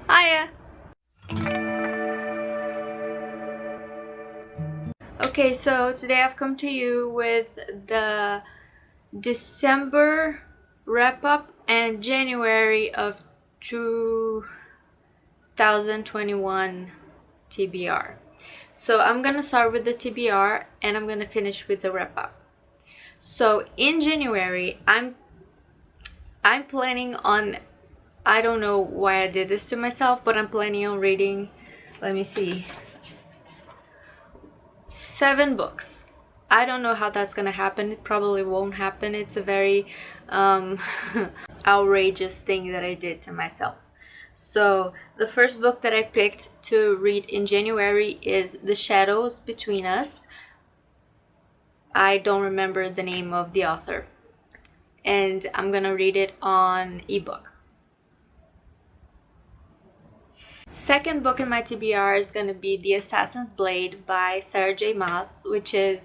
Hiya! Okay, so today I've come to you with the December wrap-up and January of 2021 TBR. So I'm gonna start with the TBR and I'm gonna finish with the wrap-up. So in January, I'm planning on, I don't know why I did this to myself, but I'm planning on reading, let me see, 7 books. I don't know how that's gonna happen. It probably won't happen. It's a very outrageous thing that I did to myself. So the first book that I picked to read in January is The Shadows Between Us. I don't remember the name of the author, and I'm gonna read it on ebook. Second book in my TBR is gonna be The Assassin's Blade by Sarah J Maas, which is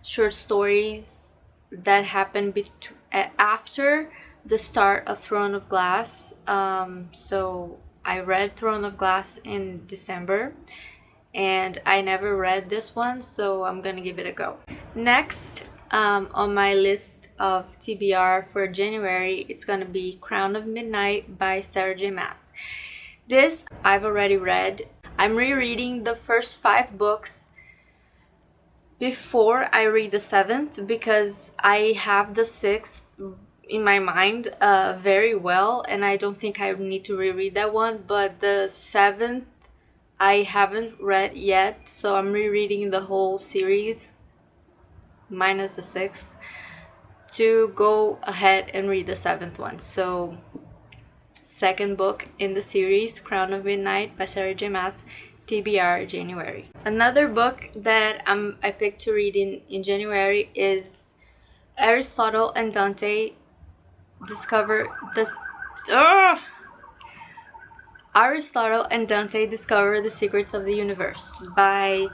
short stories that happen after the start of Throne of Glass. So I read Throne of Glass in December and I never read this one, so I'm gonna give it a go. Next on my list of TBR for January, it's gonna be Crown of Midnight by Sarah J Maas. This I've already read. I'm rereading the first 5 books before I read the 7th because I have the 6th in my mind very well, and I don't think I need to reread that one. But the 7th I haven't read yet, so I'm rereading the whole series minus the 6th to go ahead and read the 7th one. So second book in the series, Crown of Midnight by Sarah J Maas, TBR January. Another book that I picked to read in January is Aristotle and Dante Discover the Secrets of the Universe by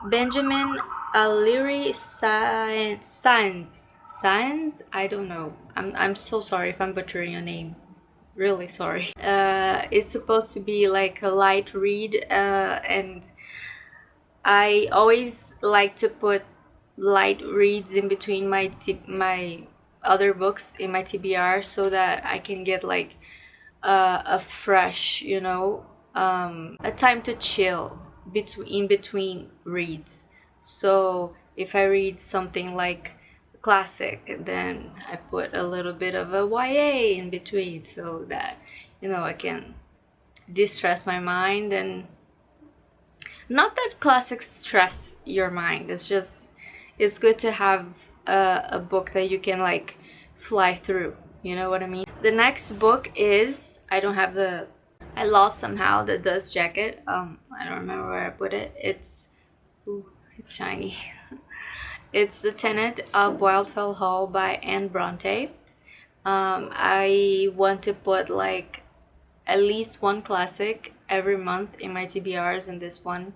Benjamin Aliri Science. I don't know. I'm so sorry if I'm butchering your name. Really sorry. It's supposed to be like a light read, and I always like to put light reads in between my other books in my TBR so that I can get like a fresh, a time to chill in between reads. So if I read something like classic, then I put a little bit of a YA in between so that I can distress my mind. And not that classics stress your mind, it's just it's good to have a book that you can like fly through, you know what I mean. The next book is, I lost somehow the dust jacket. I don't remember where I put it. It's shiny. It's The Tenant of Wildfell Hall by Anne Bronte. I want to put like at least one classic every month in my TBRs, and this one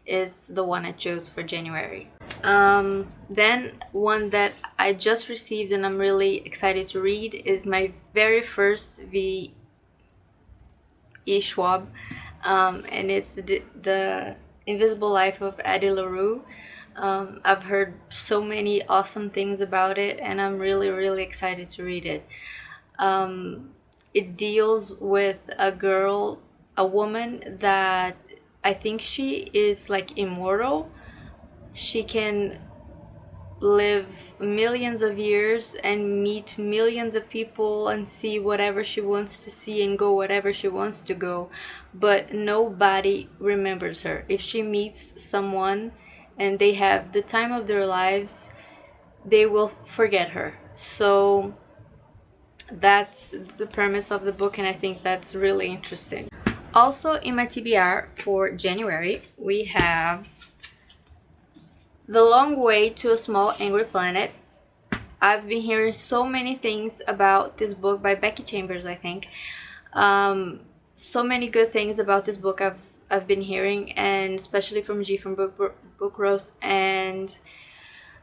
is the one I chose for January. Then one that I just received and I'm really excited to read is my very first V. E. Schwab, and it's the Invisible Life of Addie LaRue. I've heard so many awesome things about it, and I'm really excited to read it. It deals with a woman that I think she is like immortal. She can live millions of years and meet millions of people and see whatever she wants to see and go whatever she wants to go, but nobody remembers her. If she meets someone and they have the time of their lives, they will forget her. So that's the premise of the book, and I think that's really interesting. Also in my TBR for January, we have The Long Way to a Small Angry Planet. I've been hearing so many things about this book by Becky Chambers, I think. So many good things about this book I've been hearing, and especially from G from Book Roast, and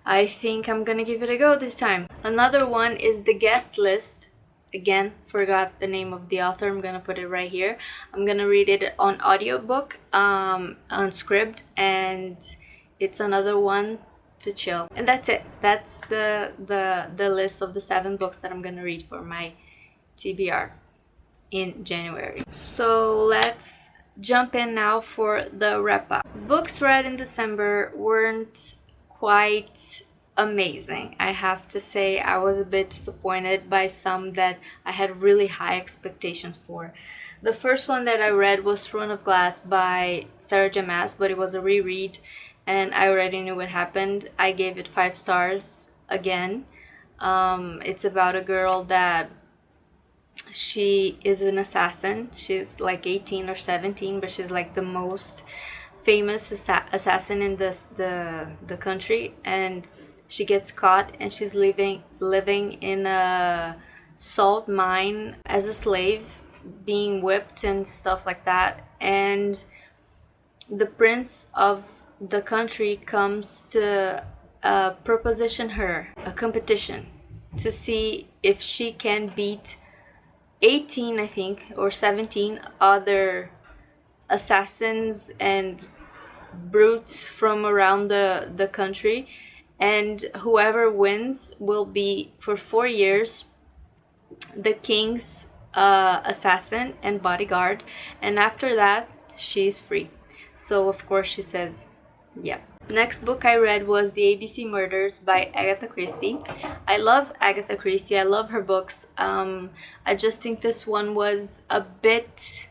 I think I'm gonna give it a go this time. Another one is The Guest List again, forgot the name of the author. I'm gonna put it right here. I'm gonna read it on audiobook, on script, and it's another one to chill. And that's it. That's the list of the 7 books that I'm gonna read for my TBR in January. So let's jump in now for the wrap up. Books read in December weren't quite amazing. I have to say I was a bit disappointed by some that I had really high expectations for. The first one that I read was Throne of Glass by Sarah J. Maas, but it was a reread and I already knew what happened. I gave it 5 stars again. It's about a girl that she is an assassin. She's like 18 or 17, but she's like the most famous assassin in the country, and she gets caught and she's living in a salt mine as a slave, being whipped and stuff like that. And the prince of the country comes to proposition her a competition to see if she can beat 18, I think, or 17 other assassins and brutes from around the country, and whoever wins will be for 4 years the king's assassin and bodyguard, and after that she's free. So of course she says yeah. Next book I read was The ABC Murders by Agatha Christie. I love Agatha Christie. I love her books. I just think this one was a bit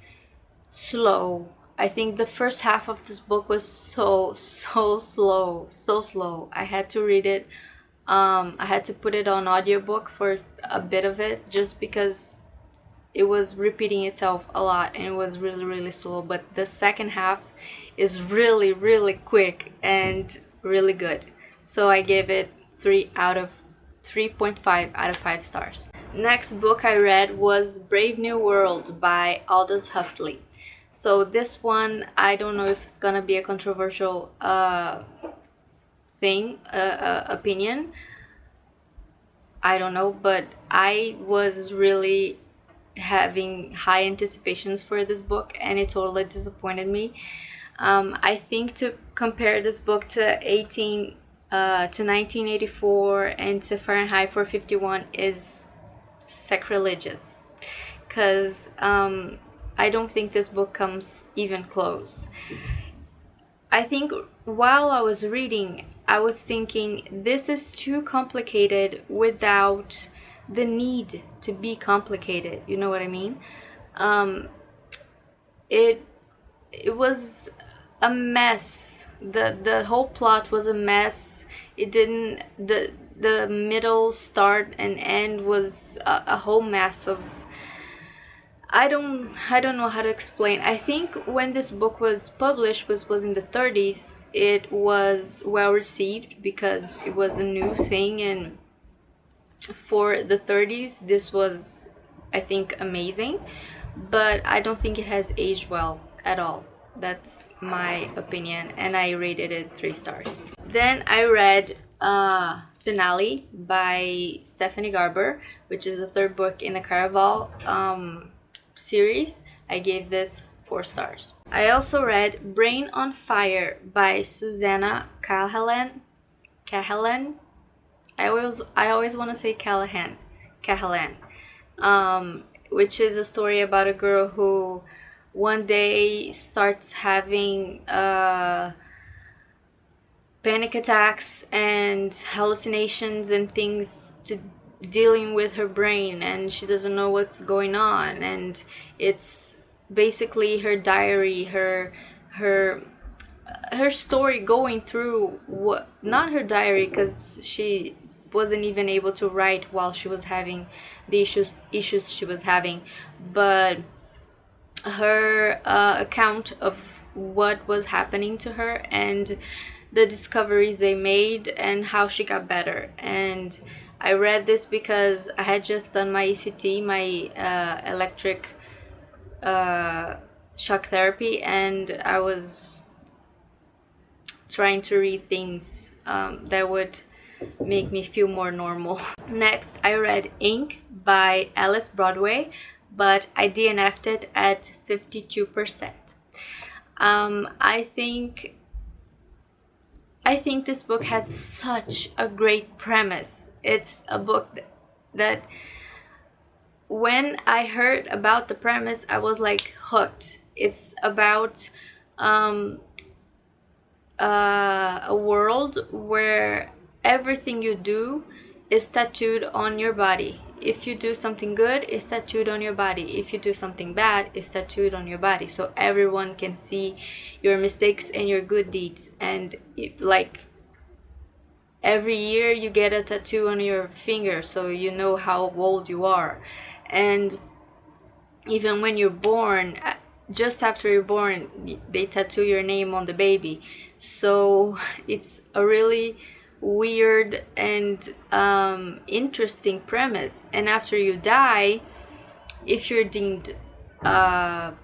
slow. I think the first half of this book was so slow. I had to read it. I had to put it on audiobook for a bit of it just because it was repeating itself a lot and it was really slow. But the second half is really quick and really good. So I gave it 3.5 out of 5 stars. Next book I read was Brave New World by Aldous Huxley. So this one, I don't know if it's gonna be a controversial opinion. I don't know, but I was really having high anticipations for this book and it totally disappointed me. I think to compare this book to 1984 and to Fahrenheit 451 is sacrilegious, because I don't think this book comes even close. I think while I was reading, I was thinking this is too complicated without the need to be complicated. You know what I mean? It was a mess. The whole plot was a mess. It didn't, the middle, start and end was a whole mess of, I don't know how to explain. I think when this book was published, was in the 30s, it was well received because it was a new thing, and for the 30s this was, I think, amazing. But I don't think it has aged well at all. That's my opinion, and I rated it 3 stars. Then I read Finale by Stephanie Garber, which is the 3rd book in the Caraval series. I gave this 4 stars. I also read Brain on Fire by Susanna Cahalan. I always want to say Callahan, which is a story about a girl who one day starts having panic attacks and hallucinations and things to dealing with her brain, and she doesn't know what's going on, and it's basically her diary, her story going through what, not her diary because she wasn't even able to write while she was having the issues she was having, but her account of what was happening to her and the discoveries they made and how she got better. And I read this because I had just done my ECT, my electric shock therapy, and I was trying to read things that would make me feel more normal. Next, I read Ink by Alice Broadway, but I DNF'd it at 52%. I think this book had such a great premise. It's a book that when I heard about the premise, I was like hooked. It's about a world where everything you do is tattooed on your body. If you do something good, it's tattooed on your body. If you do something bad, it's tattooed on your body. So everyone can see your mistakes and your good deeds. And like every year you get a tattoo on your finger, so you know how old you are. And even when you're born, just after you're born, they tattoo your name on the baby. So it's a really weird and interesting premise. And after you die, if you're deemed a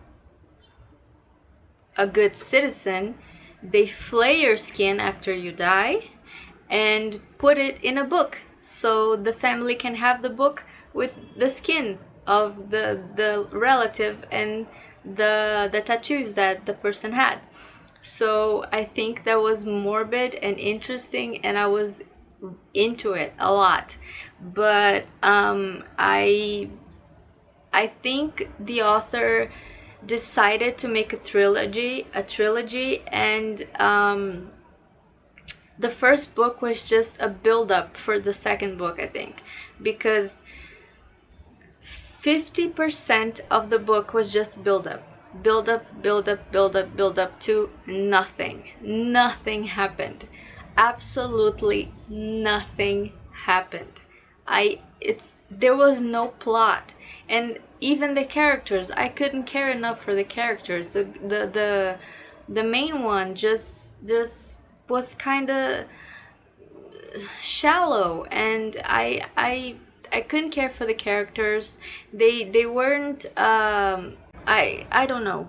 good citizen, they flay your skin after you die and put it in a book, so the family can have the book with the skin of the relative and the tattoos that the person had. So I think that was morbid and interesting, and I was into it a lot. But I think the author decided to make a trilogy, and the first book was just a build-up for the second book, I think, because 50% of the book was just build-up to nothing. Nothing happened. Absolutely nothing happened. There was no plot, and even the characters, I couldn't care enough for the characters. The main one just was kind of shallow, and I couldn't care for the characters. They weren't I don't know.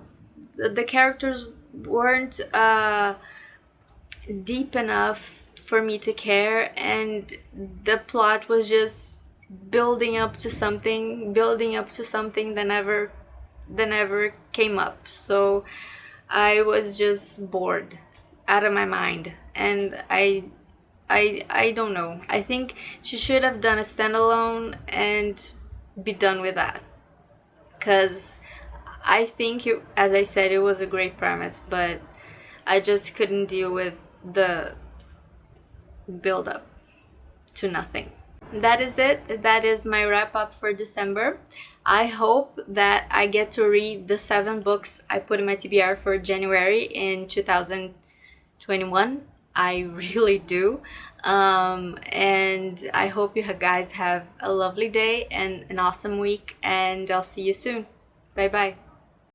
The characters weren't deep enough for me to care, and the plot was just building up to something that never came up. So I was just bored out of my mind, and I don't know. I think she should have done a standalone and be done with that, because I think, as I said, it was a great premise, but I just couldn't deal with the build up to nothing. That is it. That is my wrap up for December. I hope that I get to read the 7 books I put in my TBR for January in 2021. I really do. And I hope you guys have a lovely day and an awesome week, and I'll see you soon. Bye bye.